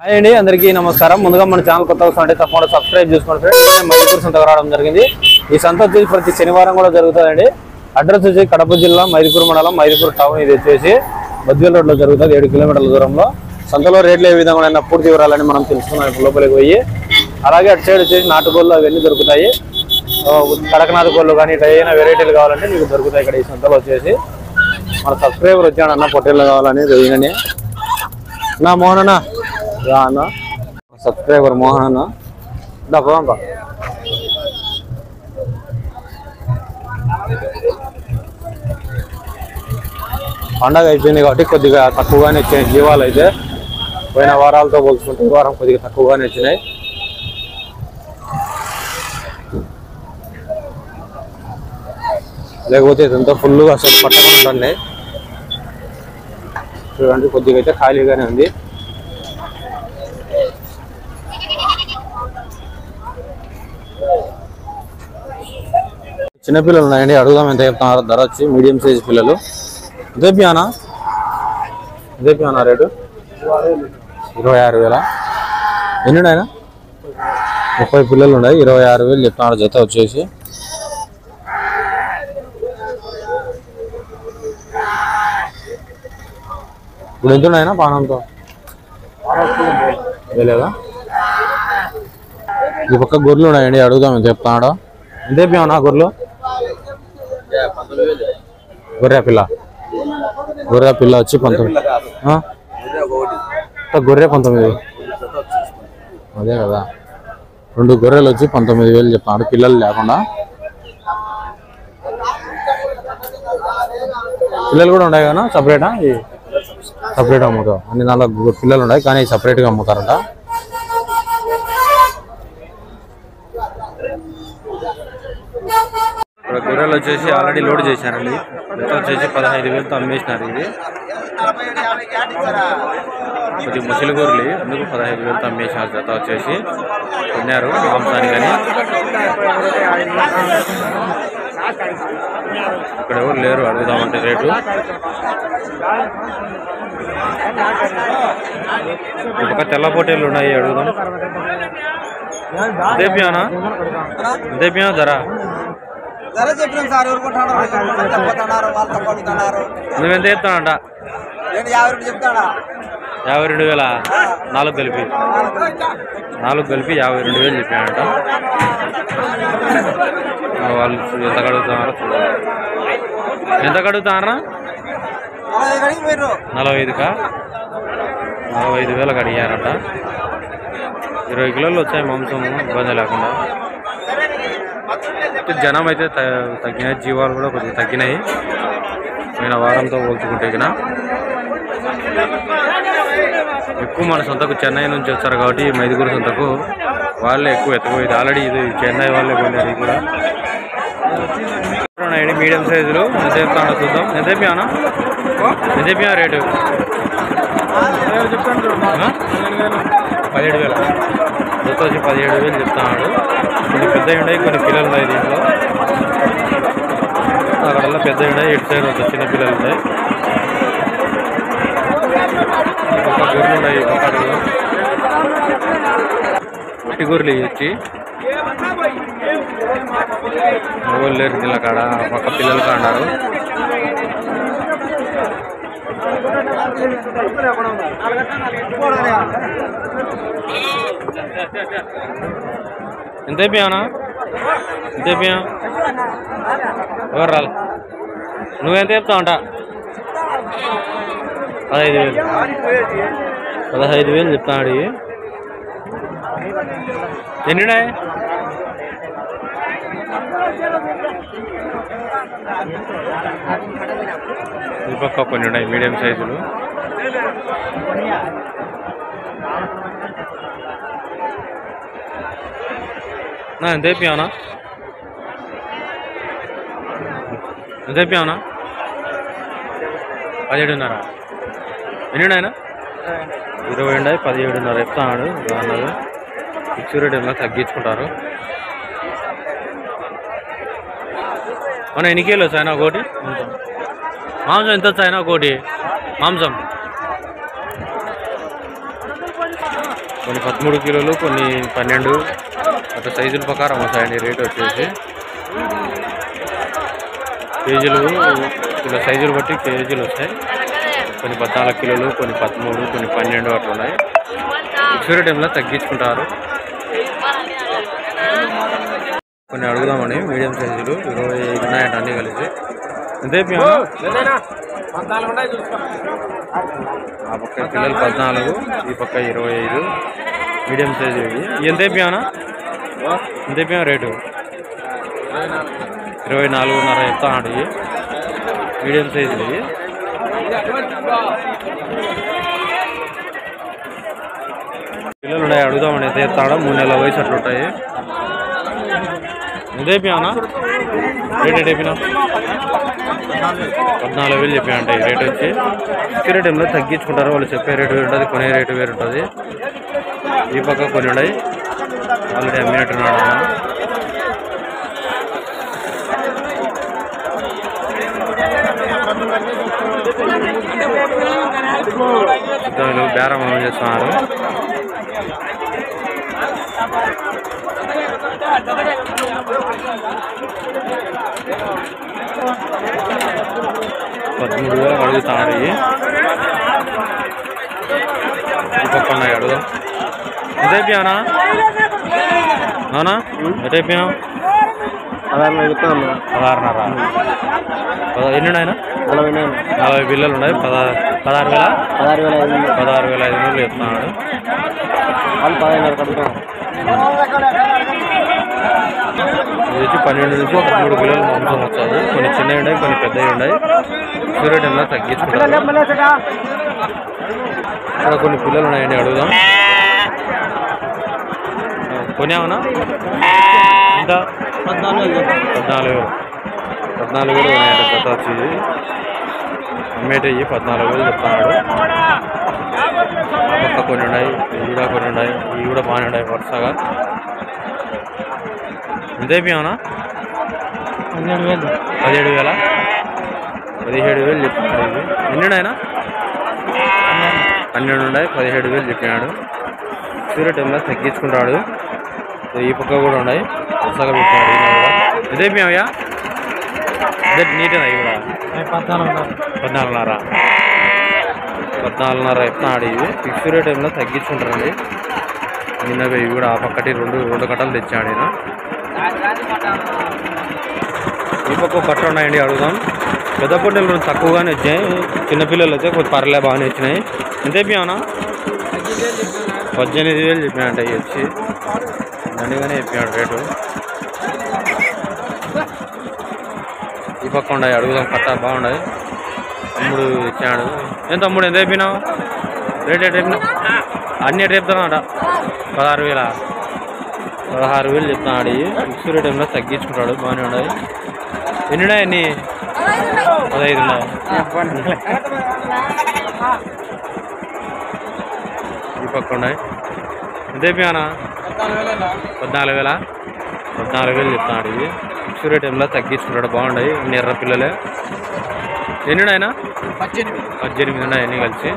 Hi అండి, అందరికీ నమస్కారం. ముందుగా మన ఛానల్ కొత్తగా వస్తుంటే తప్పకుండా సబ్స్క్రైబ్ చేసుకోండి ఫ్రెండ్స్. మైదుకూరు సంతకు రావడం జరిగింది. ఈ సంత వచ్చేసి ప్రతి శనివారం కూడా జరుగుతుందండి. అడ్రస్ వచ్చి కడప జిల్లా మైదుకూరు మండలం మైదుకూరు టౌన్. ఇది వచ్చేసి బద్వేల్ రోడ్లో జరుగుతుంది. 7 కిలోమీటర్ల దూరంలో. సంతలో రేట్లు ఏ విధంగా అయినా పూర్తి వివరాలని మనం తెలుసుకున్నాం లోపలికి పోయి. అలాగే అటు సైడ్ వచ్చేసి నాటుకోళ్ళు అవన్నీ దొరుకుతాయి. కడకనాథ కోళ్ళు కానీ ఇట్లా ఏదైనా వెరైటీలు కావాలంటే మీకు దొరుకుతాయి ఇక్కడ ఈ సంతలో వచ్చేసి. మన సబ్స్క్రైబర్ వచ్చాడన్న పొట్టేళ్ళు కావాలని తెలియని నా మోహన్ అన్న అన్న సబ్స్క్రైబర్ మోహన్ అన్న దాకా పండగ అయిపోయింది కాబట్టి కొద్దిగా తక్కువగానే వచ్చినాయి జీవాలు. అయితే పోయిన వారాలతో పోల్చుకుంటే ఈ వారం కొద్దిగా తక్కువగానే వచ్చినాయి. లేకపోతే ఇదంతా ఫుల్గా అసలు పట్టకుండా ఉన్నాయి. చూడండి, కొద్దిగా అయితే ఖాళీగానే ఉంది. చిన్నపిల్లలు ఉన్నాయండి, అడుగుదాం ఎంత చెప్తున్నారు ధర వచ్చి. మీడియం సైజ్ పిల్లలు ఇదేపియానా రేటు 26,000. ఎన్ని ఉన్నాయన? 30 పిల్లలు ఉన్నాయి. 26,000 చెప్తున్నారు జత వచ్చేసి. ఇప్పుడు ఎంత ఉన్నాయన పానంతో లేదా? ఈ పక్క గొర్రెలు ఉన్నాయండి, అడుగుదాం ఎంత చెప్తున్నాడు. ఎంతేపియానా గొర్రెలు? గొర్రె పిల్ల వచ్చి 19. గొర్రె 19. అదే కదా, 2 గొర్రెలు వచ్చి 19,000 చెప్తున్నాడు పిల్లలు లేకుండా. పిల్లలు కూడా ఉన్నాయి కదా సపరేటా? సపరేట్ అమ్ముతాం. అన్ని 4 పిల్లలు ఉన్నాయి కానీ సపరేట్గా అమ్ముతారంట. ఇక్కడ గొర్రెలు వచ్చేసి ఆల్రెడీ లోడ్ చేశారండి. జత వచ్చేసి 15,000తో అమ్మేసినారు. ఇది కొద్ది ముసలి గొర్రెలు, అందుకు 15,000తో అమ్మేసినారు. జత వచ్చేసి తిన్నారు మాంసానికని. ఇక్కడ ఎవరు లేరు అడుగుదామంటే రేటు. ఒక తెల్ల పొట్టేళ్ళు ఉన్నాయి, అడుగుదాం. ఎంతేపియానా ధర? నువ్వెంత చెప్తానంట? 52,000. 4 కలిపి 52,000 చెప్పానంట. వాళ్ళు ఎంత కడుగుతున్నారో చూడాలి. ఎంత కడుగుతారా? 45కా? 45,000 అడిగారంట. 20 కిలోలు వచ్చాయి మాంసము, ఇబ్బంది లేకుండా. జనం అయితే తగ్గినాయి, జీవాలు కూడా కొద్దిగా తగ్గినాయి పోయిన వారంతో పోల్చుకుంటే. ఎక్కువ మన సొంతకు చెన్నై నుంచి వచ్చారు కాబట్టి మైదుకూరు సొంతకు వాళ్ళే ఎక్కువ ఎత్తుకోయింది. ఆల్రెడీ ఇది చెన్నై వాళ్ళే పోయినారు. ఇది కూడా ఉన్నాయండి మీడియం సైజులు. ఎంత చెప్తానో చూద్దాం. ఎంతేపియానా రేటు? 17,000. జత వచ్చి 17,000 చెప్తున్నాడు. కొన్ని పెద్దవి ఉన్నాయి, కొన్ని పిల్లలు ఉన్నాయి దీంట్లో. అక్కడల్లా పెద్దవి ఉన్నాయి, ఇటు సైడ్ వచ్చి చిన్న పిల్లలు ఉన్నాయి. ఒక గొర్రెలు ఉన్నాయి పక్కడలో, మట్టి గొర్రెలు వచ్చి ఎవరు లేరు పిల్ల కాడ. పక్క పిల్లలు కాడారు. ఎంతేపియానా? ఎవరు రాలి? నువ్వెంత చెప్తావంట? 15,000 చెప్తాడు. ఎన్నినాయి? ఈ పక్క కొన్ని ఉన్నాయి మీడియం సైజులు. ఎంతేపియానా? 17,500. ఎన్ని ఉన్నాయన? 20 ఉన్నాయి, 17,500 చెప్తాడు. అన్నది ఫిక్స్ రేట్ ఏమన్నా తగ్గించుకుంటారు. మన ఎన్ని కిలో వచ్చాయన ఒకటి మాంసం ఎంత వచ్చాయన ఒకటి మాంసం కొన్ని 13 కిలోలు, కొన్ని 12 అట్లా సైజుల ప్రకారం వస్తాయండి. రేట్ వచ్చేసి కేజీలు కిలో సైజులు బట్టి కేజీలు వస్తాయి. కొన్ని 14 కిలోలు, కొన్ని 13, కొన్ని 12 అట్లా ఉన్నాయి. ఫిక్స్డ్ టైంలో తగ్గించుకుంటారు. కొన్ని అడుగుదామని మీడియం సైజులు 25 ఉన్నాయంట అన్నీ కలిసి. ఎంత ఆ పక్క పిల్లలు 14, ఈ పక్క 25 మీడియం సైజు. ఇవి ఎంత అయిపోయానా? ఎంత అయిపోయా రేటు? 24.5 చెప్తాడు. ఇవి మీడియం సైజులు. ఇవి పిల్లలు ఉన్నాయి అడుగుదామని. ఎంత చెప్తాడో 3 నెలల వయసు అట్లా ఉంటాయి. ఎంత అయిపోయానా? రేట్ ఎట్ అయిపోయినా? 14,000 చెప్పా అంటే. రేట్ వచ్చి ఫిక్స్డ్ టైంలో తగ్గించుకుంటారు. వాళ్ళు చెప్పే రేటు వేరు ఉంటుంది, కొనే రేటు వేరు ఉంటుంది. ఈ పక్క కొన్ని ఉన్నాయి ఆల్రెడీ అమ్మినట్టున్నాడు. బేరం చేస్తున్నారు. $13,000 అడుగుతాడు. ఈ పక్క ఉన్నాయి అడుగు. ఎంత అయిపోయానా? అవునా? ఎంత అయిపోయావు? 16.5. ఎన్ని ఉన్నాయన? 40 పిల్లలు ఉన్నాయి. 16,500 చెప్తున్నాడు. ఇది 12 నుంచి 13 కిలోలు మాంసం వస్తుంది. కొన్ని చిన్నవి ఉన్నాయి, కొన్ని పెద్దవి ఉన్నాయి. సూర్య టైంలో తగ్గించుకుంటారు. ఇక్కడ కొన్ని పిల్లలు ఉన్నాయండి అడుగుదాం. కొనేమన్నా? ఎంత? 14,000 ఉన్నాయండి. కొత్త వచ్చి అమ్మేటవి 14,000 చెప్తున్నాడు. ఆ పక్క కొన్ని ఉన్నాయి, ఇవి కూడా కొన్ని ఉన్నాయి. ఇవి కూడా బాగానే ఉన్నాయి వరుసగా. ఎంత అయిపోయామన్నా? 17,000 చెప్తున్నాడు. ఇవి ఎన్ని ఉన్నాయన? 12 ఉన్నాయి. 17,000 చెప్పినాడు. సూర్య టైంలో తగ్గించుకుంటాడు. ఈ పక్క కూడా ఉన్నాయి వరుసగా పెట్టినాడు. ఎంత అయిపోయావయ్యా? నీటేనా? ఇవి కూడా 14,500 చెప్తున్నాడు. ఇవి ఫిక్స్డ్ టైంలో తగ్గించుకుంటారండి. నిన్నగా ఇవి కూడా ఆ పక్కటి రెండు కట్టలు తెచ్చాడు ఈయన. ఈ పక్క కట్ట ఉన్నాయండి అడుగుదాం. పెద్ద పొట్టెలు తక్కువగానే వచ్చాయి. చిన్నపిల్లలు అయితే కొంచెం పర్లే బాగానే వచ్చినాయి. ఎంత అయిపోయావునా? 18,000 చెప్పినాయంట. ఇవి వచ్చి దండిగానే చెప్పినాడు రేటు. ఈ పక్క ఉన్నాయి అడుగుదాం. కట్ట బాగున్నాయి. తమ్ముడు ఇచ్చాడు. ఏం తమ్ముడు ఎంత అయిపోయినావు? రేట్ ఎట్ అయిపోయినా? అన్నీ ఎట్ చెప్తానట. 16,000 చెప్తున్నాడు. ఫిక్స్డ్ టైంలో తగ్గించుకుంటాడు. బాగానే ఉన్నాయి. ఎన్ని ఉన్నాయి? అన్ని 15 ఉన్నాయి. ఈ పక్క ఉన్నాయి. ఎంత అయిపోయానా? 14,000 చెప్తున్నాడు. ఇవి ఫిక్స్డ్ టైంలో తగ్గించుకుంటాడు. బాగున్నాయి. ఎన్ని ఎర్ర పిల్లలే. ఎన్ని ఉన్నాయన? 18 ఉన్నాయి అన్నీ కలిసి.